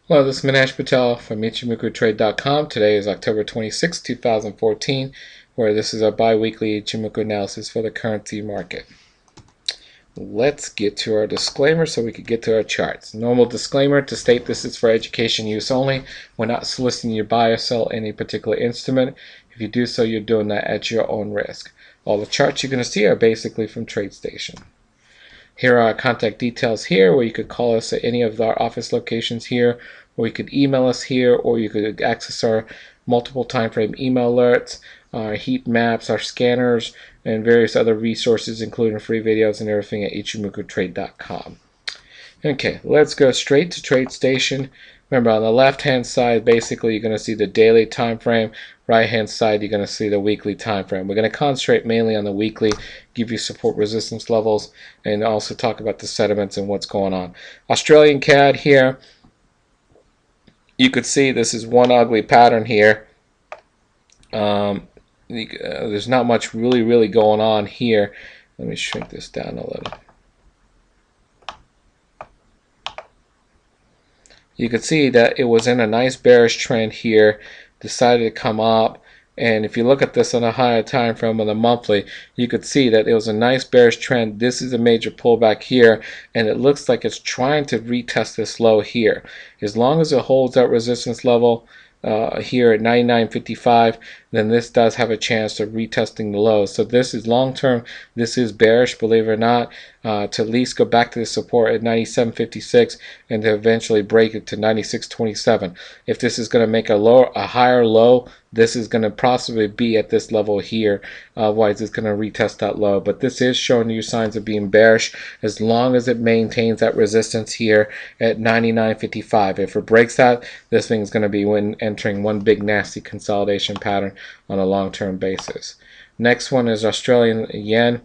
Hello, this is Manish Patel from IchimokuTrade.com. Today is October 26, 2014, where this is a bi-weekly Ichimoku analysis for the currency market. Let's get to our disclaimer so we can get to our charts. Normal disclaimer to state this is for education use only. We're not soliciting you to buy or sell any particular instrument. If you do so, you're doing that at your own risk. All the charts you're going to see are basically from TradeStation. Here are our contact details here, where you could call us at any of our office locations here, or you could email us here, or you could access our multiple time frame email alerts, our heat maps, our scanners, and various other resources, including free videos and everything at ichimokutrade.com. Okay, let's go straight to TradeStation. Remember, on the left-hand side, basically, you're going to see the daily time frame. Right-hand side, you're going to see the weekly time frame. We're going to concentrate mainly on the weekly, give you support resistance levels, and also talk about the sentiments and what's going on. Australian CAD here, you could see this is one ugly pattern here. There's not much really going on here. Let me shrink this down a little. You can see that it was in a nice bearish trend here, decided to come up, and if you look at this on a higher time frame on the monthly, you could see that it was a nice bearish trend. This is a major pullback here, and it looks like it's trying to retest this low here. As long as it holds that resistance level here at 99.55, then this does have a chance of retesting the lows. So this is long term, this is bearish, believe it or not, to at least go back to the support at 97.56 and to eventually break it to 96.27. If this is going to make a higher low, this is going to possibly be at this level here. Otherwise, it's going to retest that low. But this is showing you signs of being bearish as long as it maintains that resistance here at 99.55. If it breaks that, this thing is going to be entering one big nasty consolidation pattern on a long-term basis. Next one is Australian yen.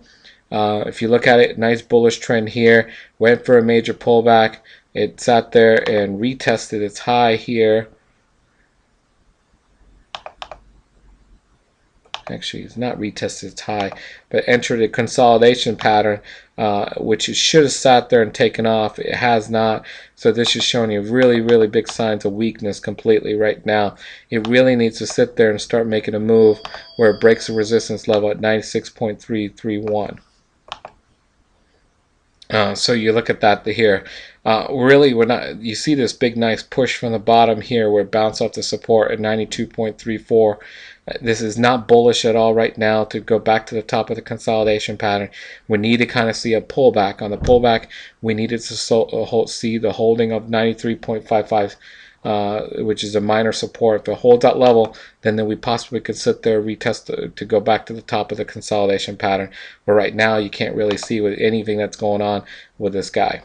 If you look at it, nice bullish trend here. Went for a major pullback. It sat there and retested its high here. Actually, it's not retested its high, but entered a consolidation pattern, which it should have sat there and taken off. It has not. So this is showing you really big signs of weakness completely right now. It really needs to sit there and start making a move where it breaks the resistance level at 96.331. So you look at that here. Really, we're not. You see this big nice push from the bottom here where it bounced off the support at 92.34. This is not bullish at all right now to go back to the top of the consolidation pattern. We need to kind of see a pullback. On the pullback, we needed to see the holding of 93.55, which is a minor support. If it holds that level, then we possibly could sit there, retest to go back to the top of the consolidation pattern. But right now, you can't really see with anything that's going on with this guy.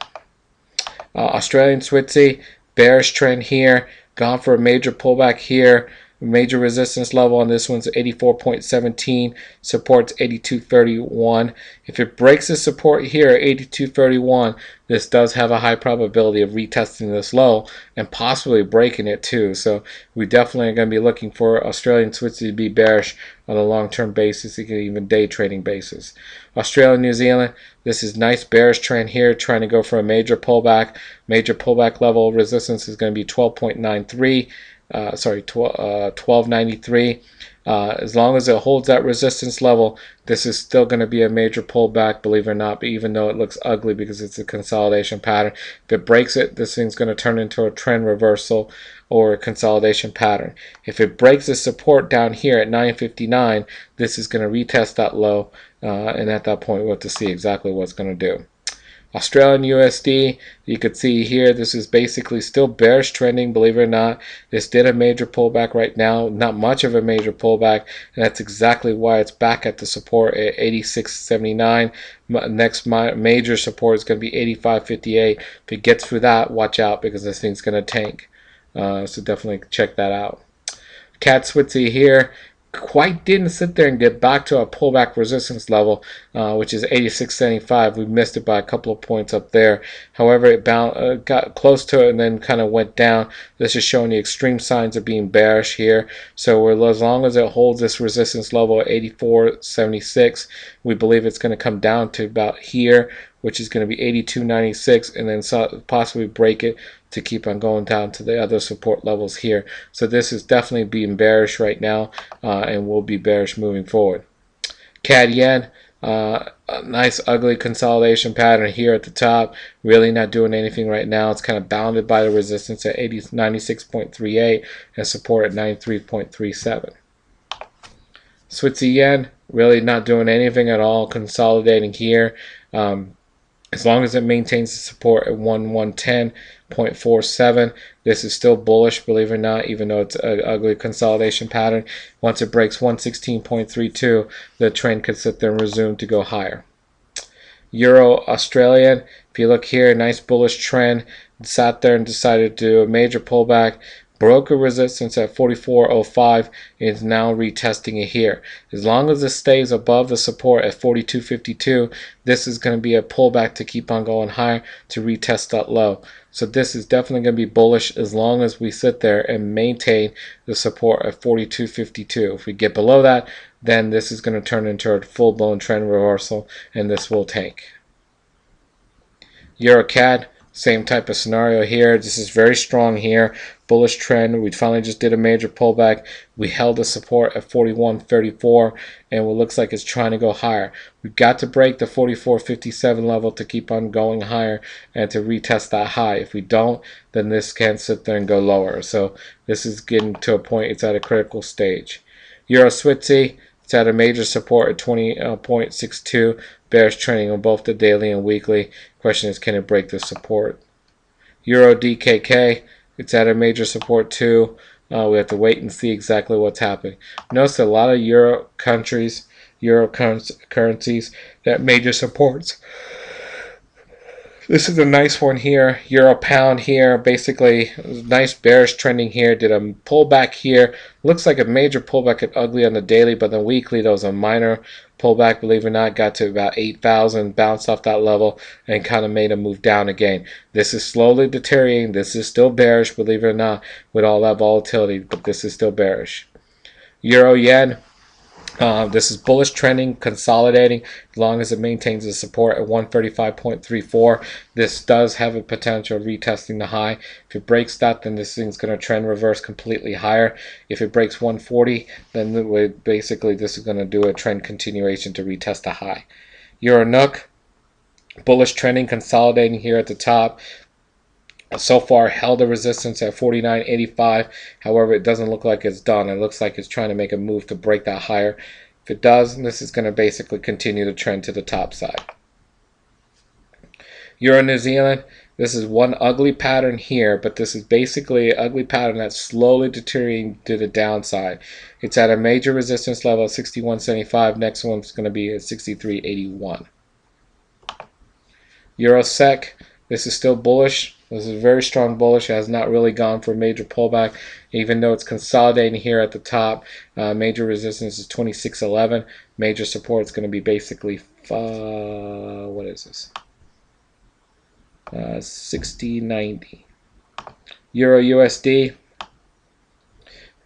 Australian Switzy, bearish trend here, gone for a major pullback here. Major resistance level on this one's 84.17, support's 82.31. If it breaks the support here at 82.31, this does have a high probability of retesting this low and possibly breaking it too. So we definitely are going to be looking for Australian Switzy to be bearish on a long-term basis, even day trading basis. Australia, New Zealand, this is nice bearish trend here, trying to go for a major pullback. Major pullback level resistance is going to be 12.93. 1293. As long as it holds that resistance level, this is still going to be a major pullback, believe it or not, but even though it looks ugly because it's a consolidation pattern. If it breaks it, this thing's going to turn into a trend reversal or a consolidation pattern. If it breaks the support down here at 959, this is going to retest that low, and at that point we'll have to see exactly what it's going to do. Australian USD, you could see here, this is basically still bearish trending, believe it or not. This did a major pullback right now, not much of a major pullback, and that's exactly why it's back at the support at 86.79. Next major support is going to be 85.58. If it gets through that, watch out because this thing's going to tank. So definitely check that out. CAD Switzy here. Quite didn't sit there and get back to our pullback resistance level, which is 86.75. We missed it by a couple of points up there. However, it got close to it and then kind of went down. This is showing the extreme signs of being bearish here. So as long as it holds this resistance level at 84.76, we believe it's going to come down to about here, which is going to be 82.96, and then possibly break it to keep on going down to the other support levels here. So this is definitely being bearish right now, and will be bearish moving forward. CAD yen, a nice ugly consolidation pattern here at the top, really not doing anything right now. It's kind of bounded by the resistance at 96.38 and support at 93.37. Switzerland yen, really not doing anything at all, consolidating here. As long as it maintains the support at 110.47, this is still bullish, believe it or not, even though it's an ugly consolidation pattern. Once it breaks 116.32, the trend could sit there and resume to go higher. Euro Australian, if you look here, nice bullish trend, sat there and decided to do a major pullback, broke a resistance at 44.05, and is now retesting it here. As long as it stays above the support at 42.52, this is going to be a pullback to keep on going higher to retest that low. So this is definitely going to be bullish as long as we sit there and maintain the support at 42.52. If we get below that, then this is going to turn into a full-blown trend reversal, and this will tank. EURCAD, same type of scenario here. This is very strong here. Bullish trend. We finally just did a major pullback. We held the support at 41.34, and it looks like it's trying to go higher. We've got to break the 44.57 level to keep on going higher and to retest that high. If we don't, then this can sit there and go lower. So this is getting to a point, it's at a critical stage. Euro Switzy, it's at a major support at 20.62, bearish trending on both the daily and weekly. Question is, can it break the support? EURDJPY, it's at a major support too. We have to wait and see exactly what's happening. Notice a lot of Euro countries, Euro currencies, that major supports. This is a nice one here. Euro pound here, basically nice bearish trending here. Did a pullback here. Looks like a major pullback at ugly on the daily, but the weekly there was a minor pullback, believe it or not, got to about 8,000, bounced off that level, and kind of made a move down again. This is slowly deteriorating. This is still bearish, believe it or not, with all that volatility, but this is still bearish. Euro yen. This is bullish trending, consolidating, as long as it maintains the support at 135.34. This does have a potential of retesting the high. If it breaks that, then this thing's going to trend reverse completely higher. If it breaks 140, then basically this is going to do a trend continuation to retest the high. Euro NUC, bullish trending, consolidating here at the top. So far held a resistance at 49.85. However, it doesn't look like it's done. It looks like it's trying to make a move to break that higher. If it does, this is going to basically continue the trend to the top side. Euro New Zealand, this is one ugly pattern here, but this is basically an ugly pattern that's slowly deteriorating to the downside. It's at a major resistance level of 61.75. Next one's going to be at 63.81. Euro SEK, this is still bullish. This is very strong bullish. It has not really gone for a major pullback, even though it's consolidating here at the top. Major resistance is 26.11. Major support is going to be basically, what is this? 60.90. Euro USD.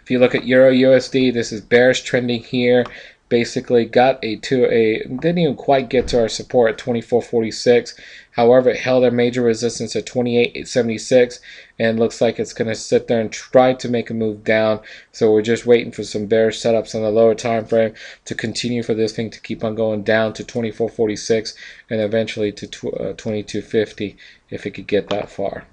If you look at Euro USD, this is bearish trending here. Basically got didn't even quite get to our support at 24.46. However, it held a major resistance at 28.76, and looks like it's going to sit there and try to make a move down. So we're just waiting for some bearish setups on the lower time frame to continue for this thing to keep on going down to 24.46 and eventually to 22.50 if it could get that far.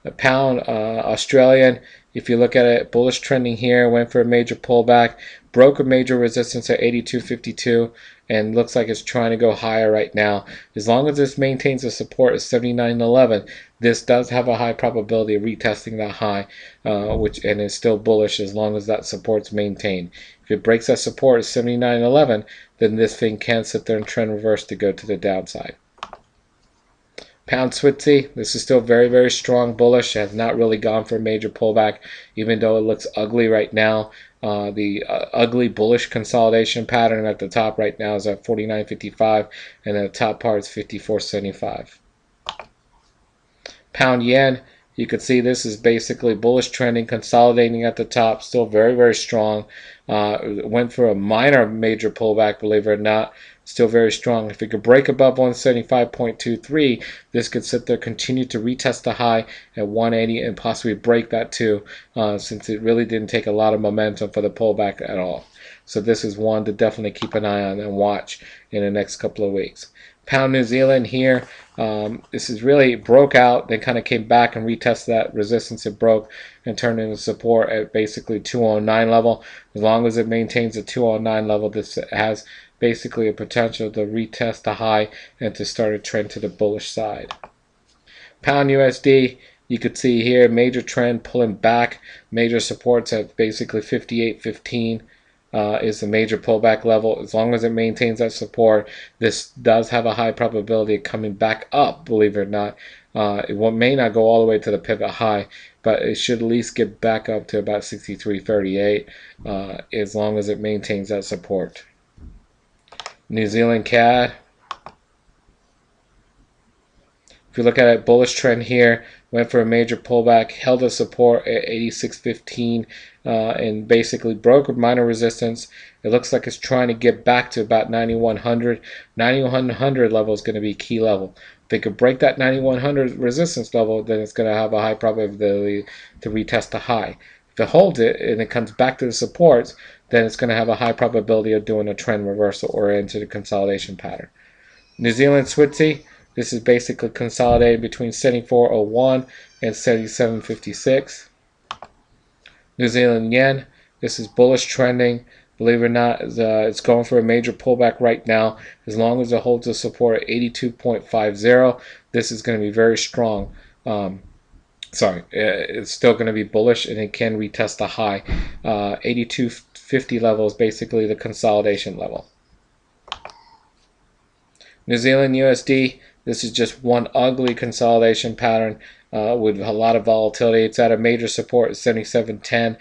The pound Australian, if you look at it, bullish trending here, went for a major pullback, broke a major resistance at 82.52, and looks like it's trying to go higher right now. As long as this maintains the support at 79.11, this does have a high probability of retesting that high, and is still bullish as long as that support's maintained. If it breaks that support at 79.11, then this thing can sit there and trend reverse to go to the downside. Pound Switzy, this is still very, very strong bullish. It has not really gone for a major pullback, even though it looks ugly right now. The ugly bullish consolidation pattern at the top right now is at 49.55, and the top part is 54.75. Pound yen, You could see this is basically bullish trending, consolidating at the top, still very, very strong. Went for a minor major pullback, believe it or not. Still very strong. If it could break above 175.23, this could sit there, continue to retest the high at 180 and possibly break that too, since it really didn't take a lot of momentum for the pullback at all. So this is one to definitely keep an eye on and watch in the next couple of weeks. Pound New Zealand here, this is really broke out, then kind of came back and retested that resistance it broke and turned into support at basically 209 level. As long as it maintains the 209 level, this has basically a potential to retest the high and to start a trend to the bullish side. Pound USD, you could see here major trend pulling back, major supports at basically 58.15. Is the major pullback level. As long as it maintains that support, this does have a high probability of coming back up, believe it or not. It may not go all the way to the pivot high, but it should at least get back up to about 63.38 as long as it maintains that support. New Zealand CAD. If you look at it, bullish trend here, went for a major pullback, held a support at 86.15 and basically broke a minor resistance. It looks like it's trying to get back to about 9100. 9100 level is going to be key level. If they could break that 9100 resistance level, then it's going to have a high probability to retest the high. If it holds it and it comes back to the supports, then it's going to have a high probability of doing a trend reversal or into the consolidation pattern. New Zealand Switzy. This is basically consolidated between 74.01 and 77.56. New Zealand Yen. This is bullish trending. Believe it or not, it's going for a major pullback right now. As long as it holds the support at 82.50, this is going to be very strong. It's still going to be bullish and it can retest the high. 82.50 level is basically the consolidation level. New Zealand USD. This is just one ugly consolidation pattern with a lot of volatility. It's at a major support at 77.10,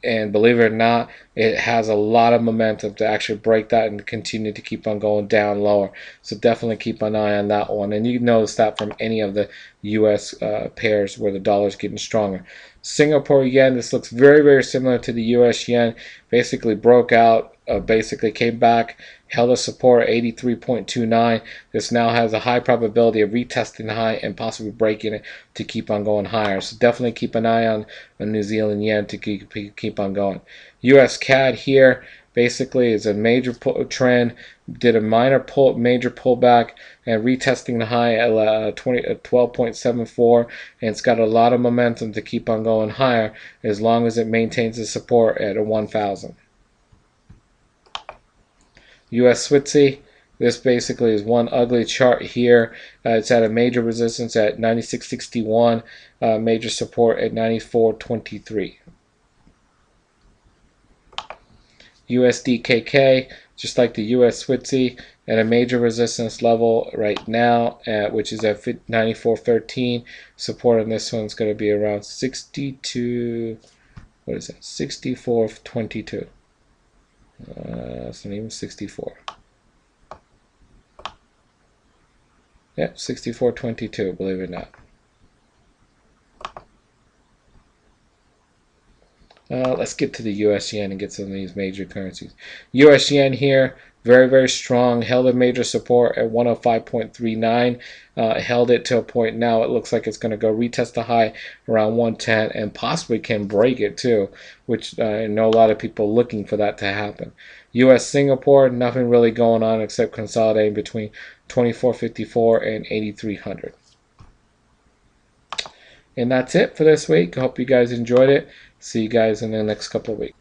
and believe it or not, it has a lot of momentum to actually break that and continue to keep on going down lower. So definitely keep an eye on that one. And you can notice that from any of the U.S. pairs where the dollar is getting stronger. Singapore yen, this looks very, very similar to the U.S. yen. Basically broke out, basically came back, held a support at 83.29. This now has a high probability of retesting the high and possibly breaking it to keep on going higher. So definitely keep an eye on New Zealand yen to keep on going. US CAD here basically is a major trend, did a major pullback and retesting the high at 12.74, and it's got a lot of momentum to keep on going higher as long as it maintains the support at 1,000. US Switzy, this basically is one ugly chart here. It's at a major resistance at 96.61, major support at 94.23. USDJPY, just like the US Switzy, at a major resistance level right now, which is at 94.13. Support on this one's going to be around 64.22. It's not even 64. Yep, 64.22, believe it or not. Let's get to the US yen and get some of these major currencies. US yen here, very, very strong. Held a major support at 105.39. Held it to a point now. It looks like it's going to go retest the high around 110 and possibly can break it too, which I know a lot of people looking for that to happen. US Singapore, nothing really going on except consolidating between 24.54 and 8,300. And that's it for this week. I hope you guys enjoyed it. See you guys in the next couple of weeks.